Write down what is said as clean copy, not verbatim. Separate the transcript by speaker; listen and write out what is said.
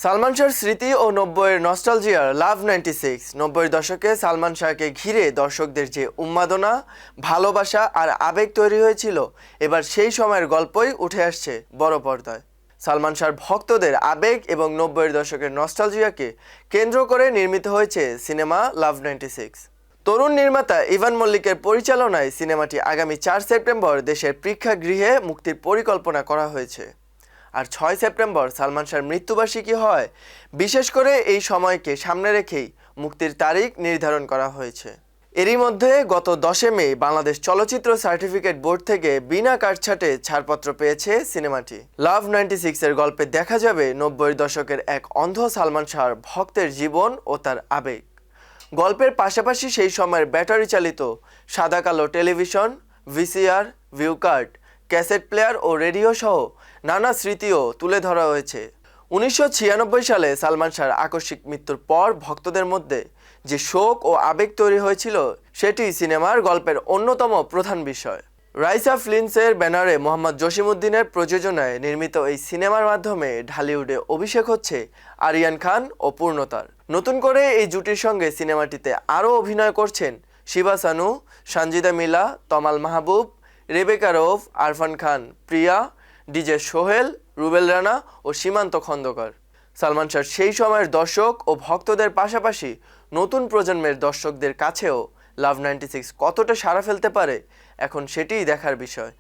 Speaker 1: সালমান শাহর স্মৃতি ও 90-এর নস্টালজিয়ার লাভ 96। 90-এর দশকে সালমান শাহকে ঘিরে দর্শকদের যে উন্মাদনা, ভালোবাসা আর আবেগ তৈরি হয়েছিল, এবার সেই সময়ের গল্পই উঠে আসছে বড় পর্দায়। সালমান শাহর ভক্তদের আবেগ এবং 90-এর দশকের নস্টালজিয়াকে কেন্দ্র করে নির্মিত হয়েছে সিনেমা লাভ 96। তরুণ নির্মাতা ইভান মল্লিকের পরিচালনায় সিনেমাটি আগামী 4 সেপ্টেম্বর দেশের প্রেক্ষাগৃহে মুক্তির পরিকল্পনা করা হয়েছে। আর 6 সেপ্টেম্বর সালমান শাহর মৃত্যুবার্ষিকী হয়। বিশেষ করে এই সময়কে সামনে রেখেই মুক্তির তারিখ নির্ধারণ করা হয়েছে। এরই মধ্যে গত 10 মে বাংলাদেশ চলচ্চিত্র সার্টিফিকেট বোর্ড থেকে বিনা কাটছাঁটে ছাড়পত্র পেয়েছে সিনেমাটি। লাভ 96 এর গল্পে দেখা যাবে 90-এর দশকের এক অন্ধ সালমান শাহর ভক্তের জীবন ও তার আবেগ। গল্পের পাশাপাশি সেই সময়ের ব্যাটারি চালিত সাদা কালো television, VCR, view card, cassette player ও রেডিও সহ নানা স্মৃতিও তুলে ধরা হয়েছে। 1996 সালে সালমান শাহর আকস্মিক মৃত্যুর পর ভক্তদের মধ্যে যে শোক ও আবেগ তৈরি হয়েছিল, সেটি সিনেমার গল্পের অন্যতম প্রধান বিষয়। রাইসা ফিল্মসের ব্যানারে মোহাম্মদ জসিমউদ্দিনের প্রযোজনায় নির্মিত এই সিনেমার মাধ্যমে ঢালিউডে অভিষেক হচ্ছে আরিয়ান খান ও পূর্ণতার। নতুন করে এই জুটির সঙ্গে সিনেমাটিতে আরও অভিনয় করছেন শিবা সানু, সানজিদা মিলা, তমাল মাহবুব, রেবেকা রৌফ, আরফান খান, প্রিয়া, ডিজে সোহেল, রুবেল রানা ও সীমান্ত খন্দকার। সালমান শাহর সেই সময়ের দর্শক ও ভক্তদের পাশাপাশি নতুন প্রজন্মের দর্শকদের কাছেও লাভ 96 কতটা সাড়া ফেলতে পারে, এখন সেটিই দেখার বিষয়।